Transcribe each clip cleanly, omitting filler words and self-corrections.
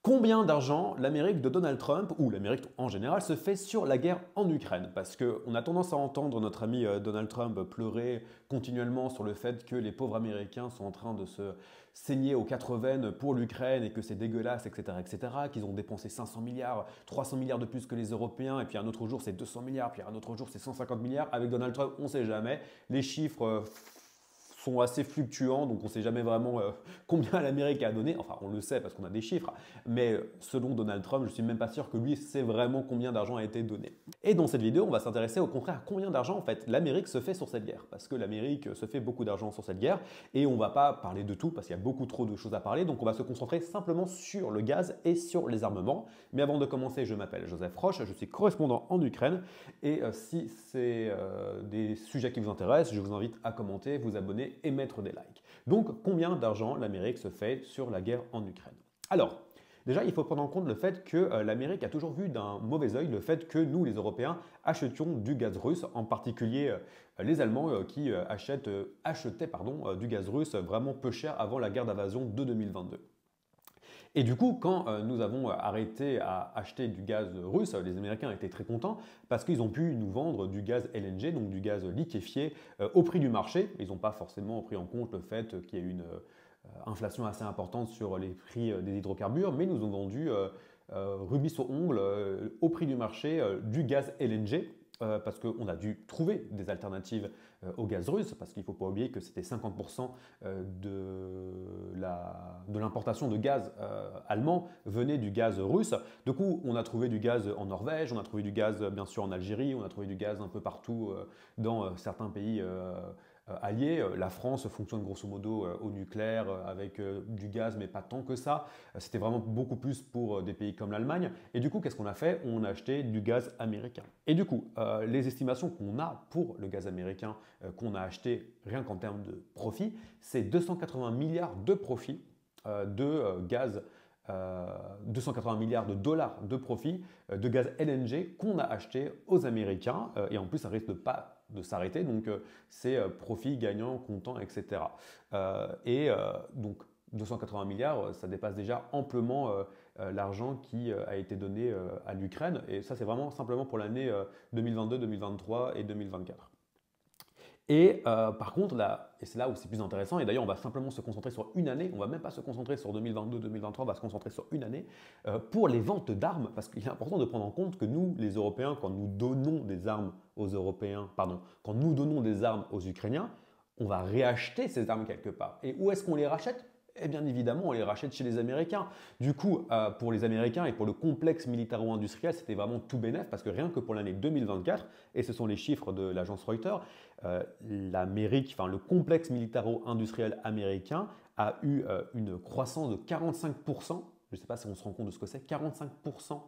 Combien d'argent l'Amérique de Donald Trump, ou l'Amérique en général, se fait sur la guerre en Ukraine? Parce qu'on a tendance à entendre notre ami Donald Trump pleurer continuellement sur le fait que les pauvres Américains sont en train de se saigner aux quatre veines pour l'Ukraine et que c'est dégueulasse, etc., qu'ils ont dépensé 500 milliards, 300 milliards de plus que les Européens, et puis un autre jour c'est 200 milliards, puis un autre jour c'est 150 milliards. Avec Donald Trump, on ne sait jamais. Les chiffres sont assez fluctuants, donc on ne sait jamais vraiment combien l'Amérique a donné. Enfin, on le sait parce qu'on a des chiffres, mais selon Donald Trump, je ne suis même pas sûr que lui sait vraiment combien d'argent a été donné. Et dans cette vidéo, on va s'intéresser au contraire à combien d'argent en fait l'Amérique se fait sur cette guerre, parce que l'Amérique se fait beaucoup d'argent sur cette guerre, et on ne va pas parler de tout parce qu'il y a beaucoup trop de choses à parler, donc on va se concentrer simplement sur le gaz et sur les armements. Mais avant de commencer, je m'appelle Joseph Roche, je suis correspondant en Ukraine, et si c'est des sujets qui vous intéressent, je vous invite à commenter, vous abonner et mettre des likes. Donc, combien d'argent l'Amérique se fait sur la guerre en Ukraine? Alors, déjà, il faut prendre en compte le fait que l'Amérique a toujours vu d'un mauvais œil le fait que nous, les Européens, achetions du gaz russe, en particulier les Allemands qui achetaient du gaz russe vraiment peu cher avant la guerre d'invasion de 2022. Et du coup, quand nous avons arrêté à acheter du gaz russe, les Américains étaient très contents parce qu'ils ont pu nous vendre du gaz LNG, donc du gaz liquéfié, au prix du marché. Ils n'ont pas forcément pris en compte le fait qu'il y ait une inflation assez importante sur les prix des hydrocarbures, mais ils nous ont vendu rubis sur ongles au prix du marché du gaz LNG. Parce qu'on a dû trouver des alternatives au gaz russe, parce qu'il ne faut pas oublier que c'était 50% de l'importation de gaz allemand venait du gaz russe. Du coup, on a trouvé du gaz en Norvège, on a trouvé du gaz bien sûr en Algérie, on a trouvé du gaz un peu partout dans certains pays alliés. La France fonctionne grosso modo au nucléaire avec du gaz, mais pas tant que ça. C'était vraiment beaucoup plus pour des pays comme l'Allemagne. Et du coup, qu'est-ce qu'on a fait? On a acheté du gaz américain. Et du coup, les estimations qu'on a pour le gaz américain qu'on a acheté rien qu'en termes de profit, c'est 280 milliards de profit de gaz 280 milliards de dollars de profit de gaz LNG qu'on a acheté aux Américains et en plus ça risque de pas de s'arrêter donc c'est profit gagnant, comptant, etc. Donc 280 milliards, ça dépasse déjà amplement l'argent qui a été donné à l'Ukraine et ça c'est vraiment simplement pour l'année 2022, 2023 et 2024. Et par contre, là, et c'est là où c'est plus intéressant, et d'ailleurs on va simplement se concentrer sur une année, on va même pas se concentrer sur 2022-2023, on va se concentrer sur une année, pour les ventes d'armes, parce qu'il est important de prendre en compte que nous, les Européens, quand nous donnons des armes aux Européens, pardon, quand nous donnons des armes aux Ukrainiens, on va réacheter ces armes quelque part. Et où est-ce qu'on les rachète? Et bien évidemment, on les rachète chez les Américains. Du coup, pour les Américains et pour le complexe militaro-industriel, c'était vraiment tout bénef parce que rien que pour l'année 2024, et ce sont les chiffres de l'agence Reuters, l'Amérique, enfin le complexe militaro-industriel américain a eu une croissance de 45%. Je ne sais pas si on se rend compte de ce que c'est, 45%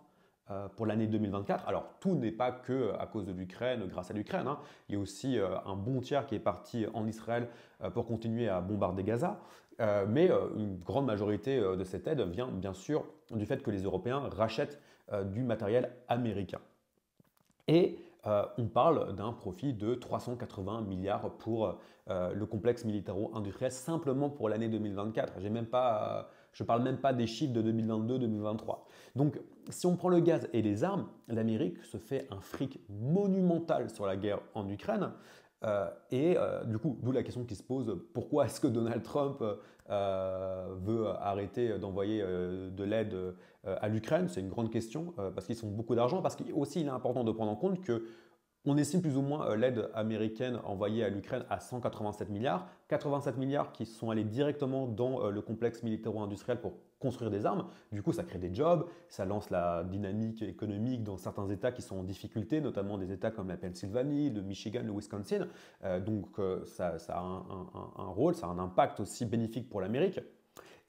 pour l'année 2024. Alors, tout n'est pas que à cause de l'Ukraine, grâce à l'Ukraine. Hein. Il y a aussi un bon tiers qui est parti en Israël pour continuer à bombarder Gaza. Mais une grande majorité de cette aide vient bien sûr du fait que les Européens rachètent du matériel américain. Et on parle d'un profit de 380 milliards pour le complexe militaro-industriel simplement pour l'année 2024. Je ne parle même pas des chiffres de 2022-2023. Donc si on prend le gaz et les armes, l'Amérique se fait un fric monumental sur la guerre en Ukraine. Du coup, d'où la question qui se pose, pourquoi est-ce que Donald Trump veut arrêter d'envoyer de l'aide à l'Ukraine? C'est une grande question parce qu'ils sont beaucoup d'argent, parce qu'aussi il est important de prendre en compte que on estime plus ou moins l'aide américaine envoyée à l'Ukraine à 187 milliards. 87 milliards qui sont allés directement dans le complexe militaro-industriel pour construire des armes. Du coup, ça crée des jobs, ça lance la dynamique économique dans certains États qui sont en difficulté, notamment des États comme la Pennsylvanie, le Michigan, le Wisconsin. Ça a un rôle, ça a un impact aussi bénéfique pour l'Amérique.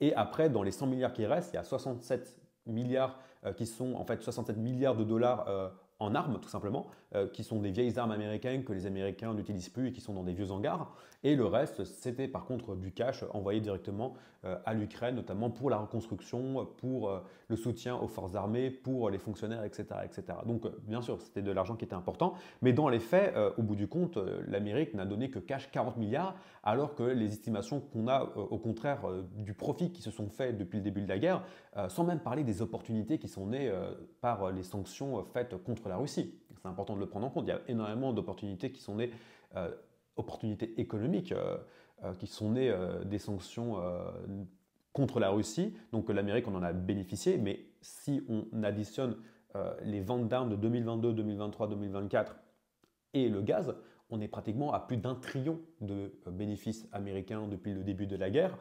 Et après, dans les 100 milliards qui restent, il y a 67 milliards qui sont en fait 67 milliards de dollars en armes, tout simplement, qui sont des vieilles armes américaines que les Américains n'utilisent plus et qui sont dans des vieux hangars. Et le reste, c'était par contre du cash envoyé directement à l'Ukraine, notamment pour la reconstruction, pour le soutien aux forces armées, pour les fonctionnaires, etc. etc. Donc, bien sûr, c'était de l'argent qui était important, mais dans les faits, au bout du compte, l'Amérique n'a donné que cash 40 milliards, alors que les estimations qu'on a, au contraire, du profit qui se sont faits depuis le début de la guerre, sans même parler des opportunités qui sont nées par les sanctions faites contre la Russie. C'est important de le prendre en compte. Il y a énormément d'opportunités qui sont nées, opportunités économiques, qui sont nées des sanctions contre la Russie. Donc l'Amérique, on en a bénéficié, mais si on additionne les ventes d'armes de 2022, 2023, 2024 et le gaz, on est pratiquement à plus d'1 trillion de bénéfices américains depuis le début de la guerre.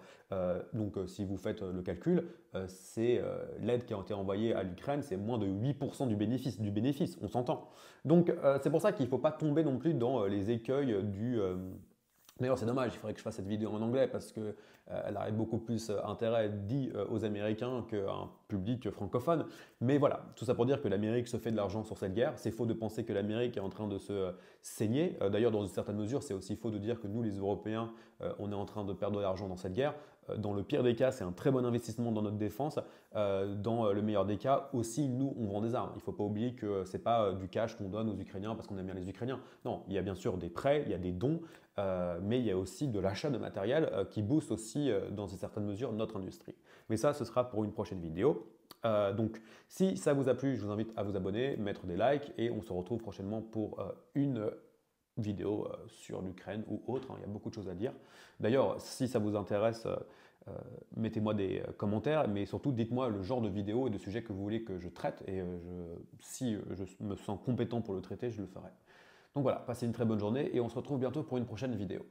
Donc si vous faites le calcul, c'est l'aide qui a été envoyée à l'Ukraine, c'est moins de 8% du bénéfice, on s'entend. Donc c'est pour ça qu'il ne faut pas tomber non plus dans les écueils du... D'ailleurs, c'est dommage, il faudrait que je fasse cette vidéo en anglais parce qu'elle aurait beaucoup plus intérêt à être dit aux Américains qu'à un public francophone. Mais voilà, tout ça pour dire que l'Amérique se fait de l'argent sur cette guerre. C'est faux de penser que l'Amérique est en train de se saigner. D'ailleurs, dans une certaine mesure, c'est aussi faux de dire que nous, les Européens, on est en train de perdre de l'argent dans cette guerre. Dans le pire des cas, c'est un très bon investissement dans notre défense. Dans le meilleur des cas, aussi, nous, on vend des armes. Il ne faut pas oublier que ce n'est pas du cash qu'on donne aux Ukrainiens parce qu'on aime bien les Ukrainiens. Non, il y a bien sûr des prêts, il y a des dons, mais il y a aussi de l'achat de matériel qui booste aussi, dans une certaine mesure, notre industrie. Mais ça, ce sera pour une prochaine vidéo. Donc, si ça vous a plu, je vous invite à vous abonner, mettre des likes et on se retrouve prochainement pour une vidéo sur l'Ukraine ou autre. Il y a beaucoup de choses à dire. D'ailleurs, si ça vous intéresse, mettez-moi des commentaires, mais surtout dites-moi le genre de vidéo et de sujet que vous voulez que je traite et si je me sens compétent pour le traiter, je le ferai. Donc voilà, passez une très bonne journée et on se retrouve bientôt pour une prochaine vidéo.